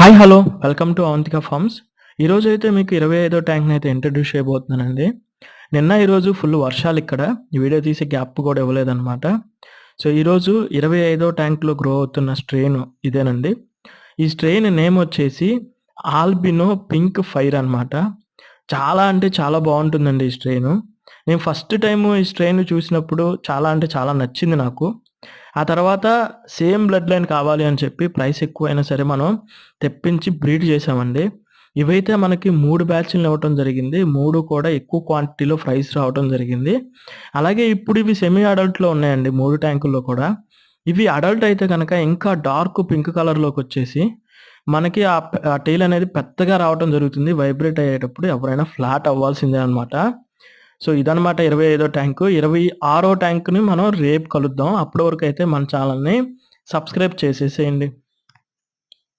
Hi hello welcome to Avantika farms. ఈరోజైతే మీకు 25వ ట్యాంక్‌ని అయితే ఇంట్రడ్యూస్ చేయబోతున్నానండి. ఈరోజు ఫుల్ వర్షాలు ఇక్కడ. ఈ వీడియో తీసే గ్యాప్ కూడా ఇవ్వలేదనమాట. సో, ఈరోజు 25వ ట్యాంక్‌లో గ్రో అవుతున్న స్ట్రెయిన్ ఇదేనండి. ఈ స్ట్రెయిన్ నేమ్ వచ్చేసి ఆల్బినో పింక్ ఫైర్ అనమాట. చాలా అంటే చాలా బావుంటుందండి ఈ స్ట్రెయిను. నేను ఫస్ట్ టైము ఈ స్ట్రెయిన్ చూసినప్పుడు చాలా అంటే చాలా నచ్చింది నాకు. ఆ తర్వాత సేమ్ బ్లడ్ లైన్ కావాలి అని చెప్పి ప్రైస్ ఎక్కువైనా సరే మనం తెప్పించి బ్రీడ్ చేశామండి. ఇవైతే మనకి 3 బ్యాచ్‌లని ఇవ్వటం జరిగింది. 3 కూడా ఎక్కువ క్వాంటిటీలో ఫ్రైస్ రావటం జరిగింది. అలాగే ఇప్పుడు ఇవి సెమీ అడల్ట్‌లో ఉన్నాయండి 3 ట్యాంకుల్లో కూడా. ఇవి అడల్ట్ అయితే గనక ఇంకా డార్క్ పింక్ కలర్‌లోకొచ్చేసి మనకి ఆ టెయిల్ అనేది పెద్దగా రావటం జరుగుతుంది. వైబ్రేట్ అయ్యేటప్పుడు ఎవరైనా ఫ్లాట్ అవ్వాల్సిందే అనమాట. సో, ఇదనమాట 25వ ట్యాంకు. 26వ ట్యాంక్‌ని మనం రేపు కలుద్దాం. అప్పటి వరకైతే మన ఛానెల్‌ని సబ్స్క్రైబ్ చేసేసేయండి.